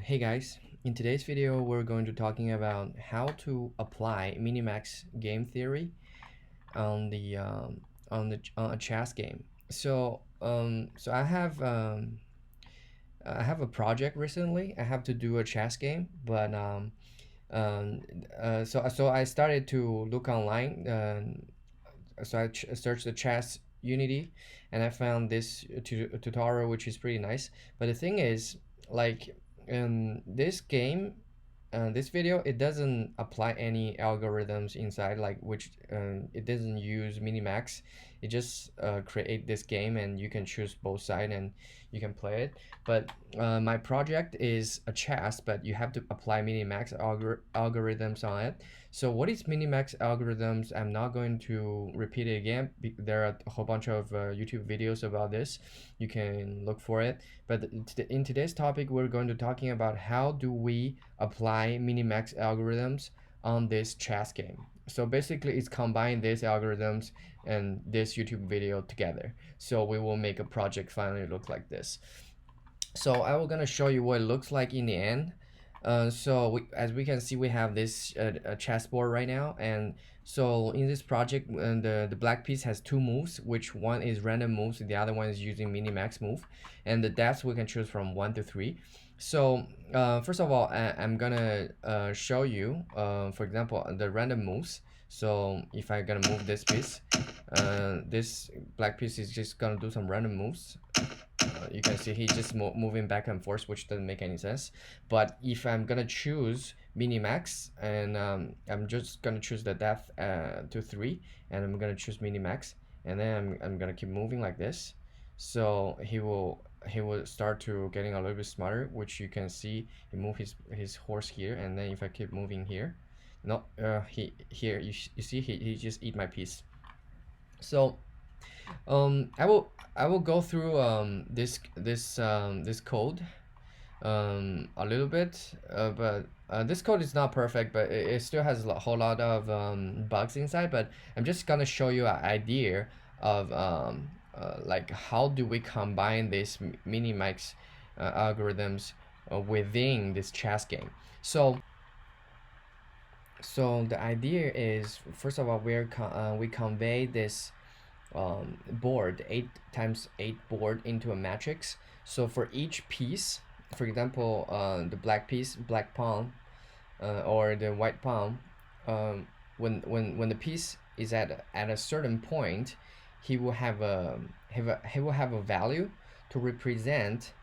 Hey guys, in today's video we're going to talking about how to apply Minimax game theory on a chess game. So I have a project recently. I have to do a chess game, but so I started to look online. So I searched the chess Unity, and I found this tutorial which is pretty nice. But the thing is, like, this game, this video, it doesn't apply any algorithms inside, like which it doesn't use Minimax. It just create this game, and you can choose both side and you can play it. But my project is a chess, but you have to apply Minimax algorithms on it. So what is Minimax algorithms? I'm not going to repeat it again. There are a whole bunch of YouTube videos about this. You can look for it. But in today's topic, we're going to talking about how do we apply Minimax algorithms on this chess game. So basically, it's combine these algorithms and this YouTube video together. So we will make a project finally look like this. So I will gonna show you what it looks like in the end. As we can see, we have this chessboard right now, and so in this project, the black piece has two moves, which one is random moves, the other one is using Minimax move, and the depths we can choose from 1 to 3. So first of all, I'm gonna show you, for example, the random moves. So if I'm gonna move this piece, this black piece is just gonna do some random moves. You can see he's just moving back and forth, which doesn't make any sense. But if I'm gonna choose Minimax, and I'm just gonna choose the depth to 3, and I'm gonna choose Minimax, and then I'm gonna keep moving like this. So he will start to getting a little bit smarter, which you can see he move his horse here, and then if I keep moving here, no, you see he just eat my piece. So I will go through this code a little bit, but this code is not perfect, but it still has a whole lot of bugs inside. But I'm just gonna show you an idea of like how do we combine these Minimax algorithms within this chess game. So the idea is, first of all, we convey this board 8x8 board into a matrix. So for each piece, for example, the black piece, black pawn, or the white pawn, when the piece is at a certain point, he will have a value to represent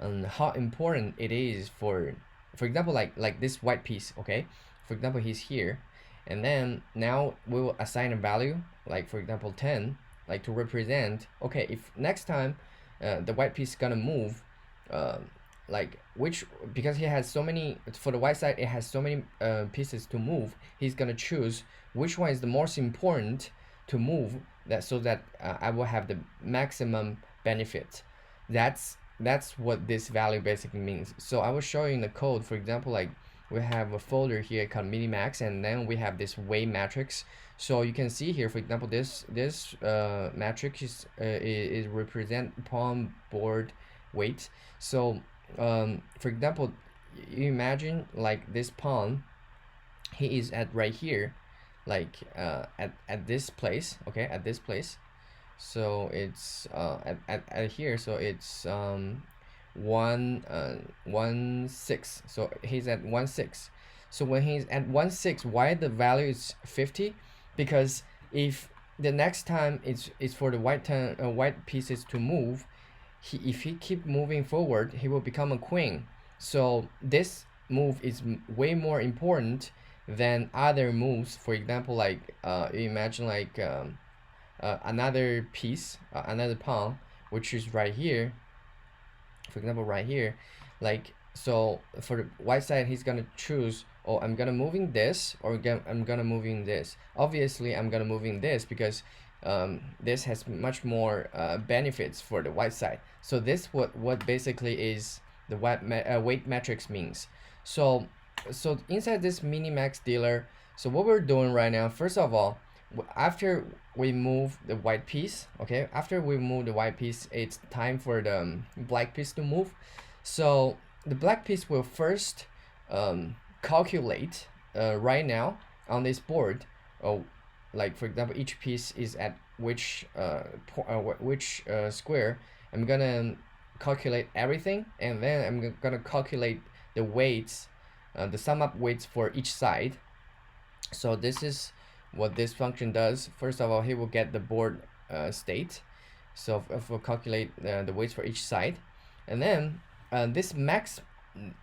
how important it is for example, like this white piece. Okay, for example, he's here, and then now we will assign a value, like for example 10, like to represent, okay, if next time the white piece is gonna move, like because he has so many, for the white side it has so many pieces to move, he's gonna choose which one is the most important to move, that so that I will have the maximum benefit. That's what this value basically means. So I was showing the code. For example, like we have a folder here called Minimax, and then we have this weight matrix. So you can see here, for example, this matrix is represent pawn board weight. So for example, you imagine like this pawn, he is at right here, like at this place, okay, at this place. So it's at here, so it's 1 6. So he's at 1 6. So when he's at 1 6, why the value is 50? Because if the next time it's for the white pieces to move, if he keep moving forward, he will become a queen. So this move is way more important than other moves. For example, like imagine like another piece, another pawn, which is right here, for example right here, like, so for the white side he's gonna choose, oh, I'm gonna moving this, or I'm gonna moving this. Obviously I'm gonna moving this because this has much more benefits for the white side. So this what basically is the weight matrix means. So inside this Minimax dealer, so what we're doing right now, first of all, after we move the white piece, okay, after we move the white piece, it's time for the black piece to move. So the black piece will first calculate right now on this board, like for example, each piece is at which square. I'm gonna calculate everything, and then I'm gonna calculate the weights, the sum up weights for each side. So this is what this function does. First of all, he will get the board state. So if we'll calculate the weights for each side, and then this max,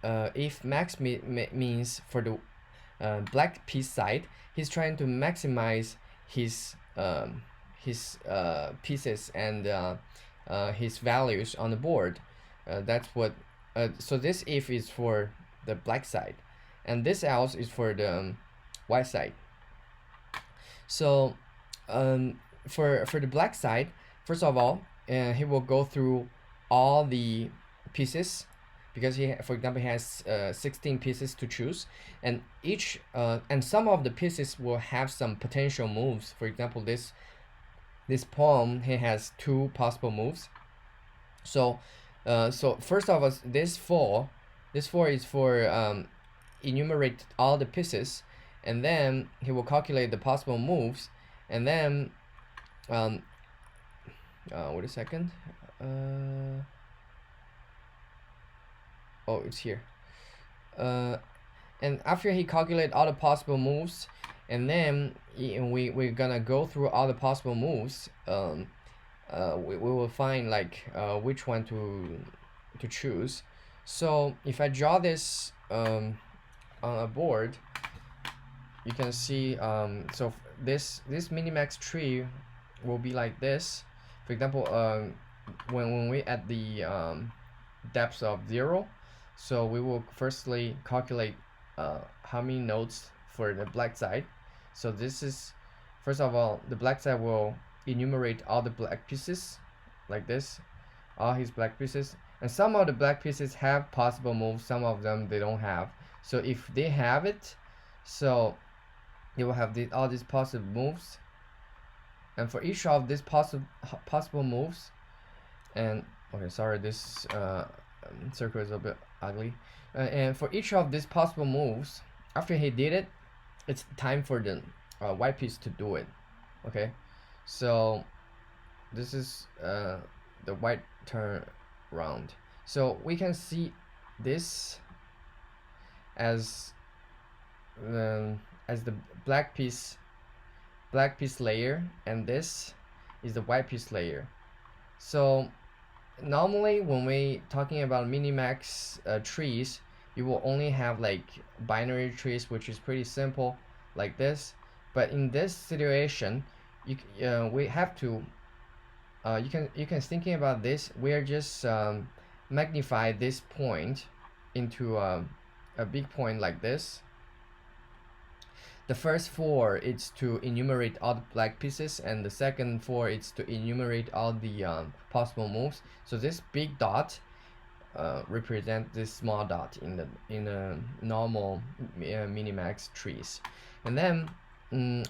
if max means for the black piece side, he's trying to maximize his pieces and his values on the board. That's what. So this if is for the black side, and this else is for the white side. So for the black side, first of all, he will go through all the pieces, because he, for example, he has 16 pieces to choose, and each and some of the pieces will have some potential moves. For example, this pawn, he has 2 possible moves. So so first of all, this 4 is for enumerate all the pieces, and then he will calculate the possible moves, and then wait a second. Oh, it's here. And after he calculate all the possible moves, and then we're gonna go through all the possible moves. We will find like which one to choose. So if I draw this on a board, you can see so this Minimax tree will be like this. For example, when we at the depth of 0, so we will firstly calculate how many nodes for the black side. So this is, first of all, the black side will enumerate all the black pieces like this, all his black pieces, and some of the black pieces have possible moves, some of them they don't have. So if they have it, so they will have all these possible moves, and for each of these possible moves, and okay, sorry, this circle is a bit ugly, and for each of these possible moves, after he did it, it's time for the white piece to do it. Okay, so this is the white turn round. So we can see this as the black piece layer, and this is the white piece layer. So normally when we talking about Minimax trees, you will only have like binary trees, which is pretty simple like this. But in this situation, we have to you can thinking about this, we are just magnify this point into a big point like this. The first 4 is to enumerate all the black pieces, and the second 4 is to enumerate all the possible moves. So this big dot represent this small dot in the normal Minimax trees. And then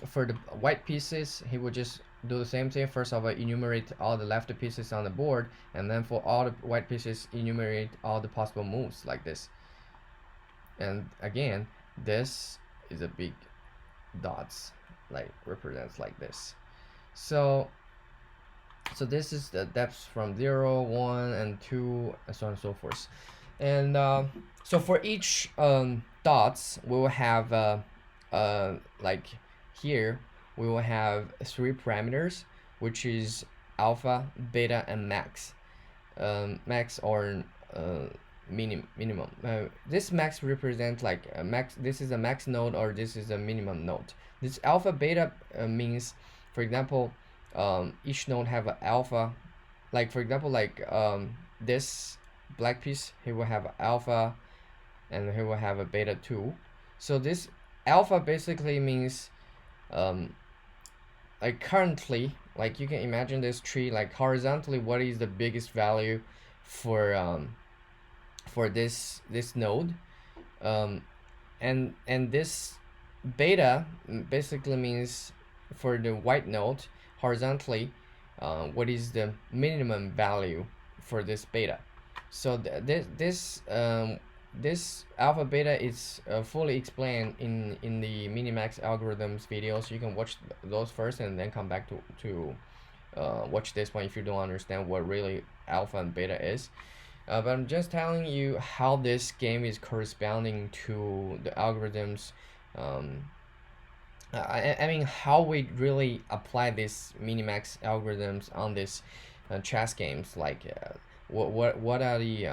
for the white pieces, he will just do the same thing. First of all, enumerate all the left pieces on the board, and then for all the white pieces, enumerate all the possible moves like this. And again, this is a big dots, like represents like this. So this is the depth from 0, 1, and 2, and so on and so forth. And so for each dots, we will have like here we will have 3 parameters, which is alpha, beta, and max. Max or minimum. This max represents like a max. This is a max node, or this is a minimum node. This alpha beta means, for example, each node have an alpha. Like for example, like this black piece, he will have alpha, and he will have a beta 2. So this alpha basically means like currently, like you can imagine this tree, like horizontally, what is the biggest value for this node, and this beta basically means for the white node horizontally, what is the minimum value for this beta. So this alpha beta is fully explained in the Minimax algorithms videos. You can watch those first and then come back to watch this one if you don't understand what really alpha and beta is. But I'm just telling you how this game is corresponding to the algorithms. Um, I mean, how we really apply these Minimax algorithms on this chess games. Like, what are the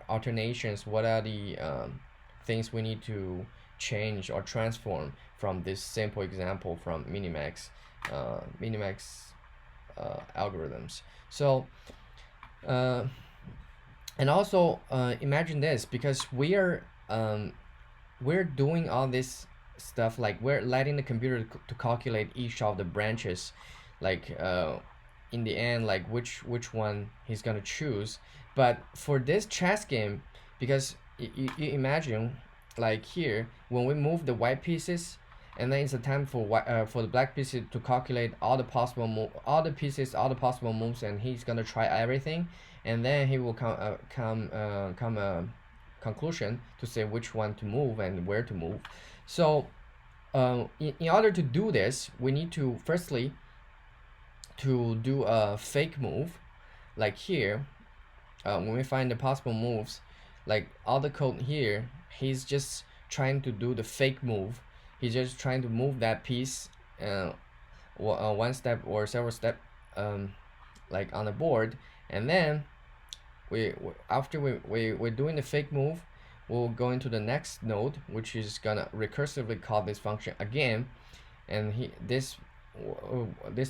alternations? What are the things we need to change or transform from this simple example from Minimax algorithms. So, uh, and also imagine this, because we're doing all this stuff, like we're letting the computer to calculate each of the branches, like in the end, like which one he's gonna choose. But for this chess game, because you imagine, like here, when we move the white pieces, and then it's a time for the black pieces to calculate all the all the pieces, all the possible moves, and he's gonna try everything, and then he will come conclusion to say which one to move and where to move. So in order to do this, we need to firstly to do a fake move, like here. When we find the possible moves, like all the code here, he's just trying to do the fake move. He's just trying to move that piece one step or several step, like on the board, and then after we're doing the fake move, we'll go into the next node, which is gonna recursively call this function again, and this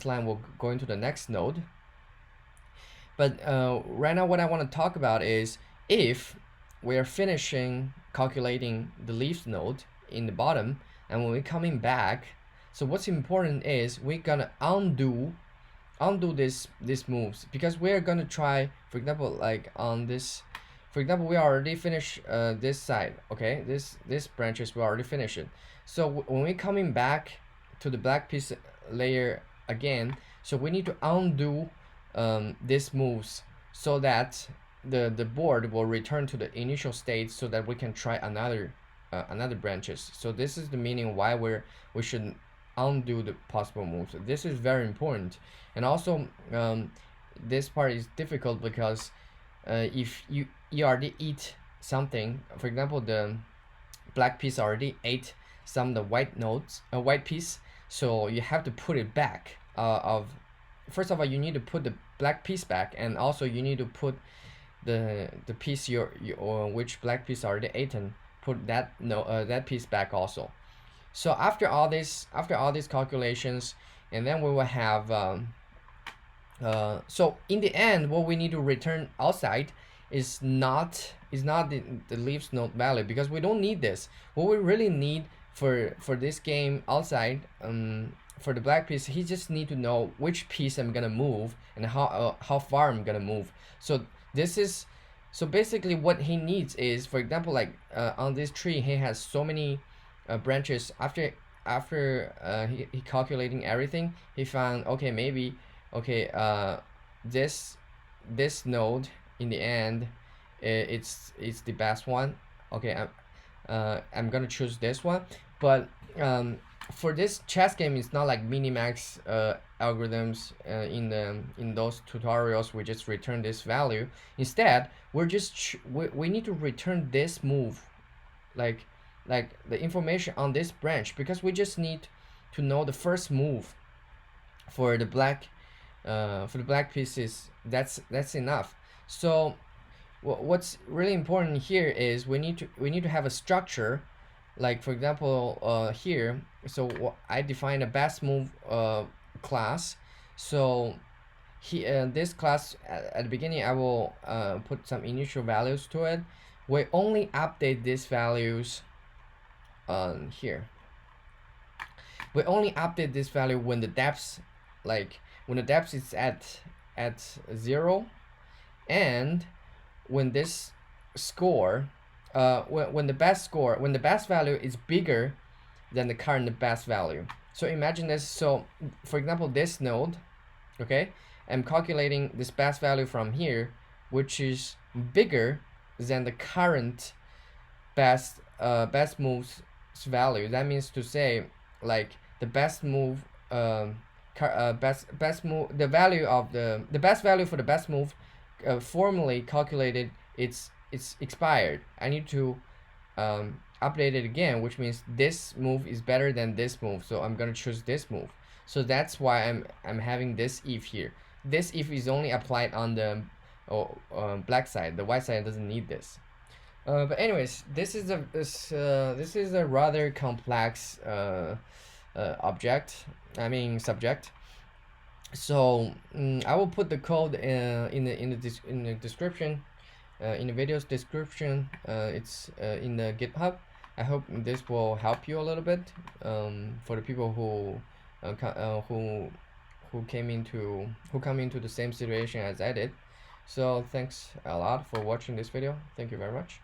line will go into the next node. But right now, what I want to talk about is if we are finishing calculating the leaf node in the bottom, and when we're coming back, so what's important is we're gonna undo this moves, because we're gonna try, for example, like on this, for example, we already finished this side, okay, this branches we already finished it. So when we're coming back to the black piece layer again, so we need to undo these moves so that the board will return to the initial state, so that we can try another branches. So this is the meaning why we should undo the possible moves. This is very important. And also this part is difficult because if you already eat something, for example, the black piece already ate some of the white piece, so you have to put it back. First of all, you need to put the black piece back, and also you need to put the piece or which black piece already eaten, put that that piece back also. So after all these calculations, and then we will have so in the end, what we need to return outside is not the leaves node value, because we don't need this. What we really need for this game outside, for the black piece, he just need to know which piece I'm gonna move and how far I'm gonna move. So this is, so basically what he needs is, for example, like on this tree, he has so many branches. After he calculating everything, he found, okay, maybe, okay, this node in the end, it's the best one. Okay, I'm gonna choose this one. But for this chess game, it's not like Minimax algorithms. In those tutorials, we just return this value. Instead, we need to return this move, like the information on this branch, because we just need to know the first move for the black pieces. That's enough. So what's really important here is we need to have a structure. Like, for example, here, so I define a best move class. So this class, at the beginning, I will put some initial values to it. We only update these values here. We only update this value when the depth, is at 0, and when this score, when the best value is bigger than the current best value. So imagine this. So for example, this node, okay, I'm calculating this best value from here, which is bigger than the current best moves value. That means to say, like, the best move, best move, the value of the best value for the best move, formally calculated, it's expired. I need to update it again, which means this move is better than this move, so I'm gonna choose this move. So that's why I'm having this if here. This if is only applied on the black side. The white side doesn't need this. But anyways, this is a rather complex object. I mean subject. So I will put the code in the description, in the video's description. It's in the GitHub. I hope this will help you a little bit, for the people who come into the same situation as I did. So thanks a lot for watching this video. Thank you very much.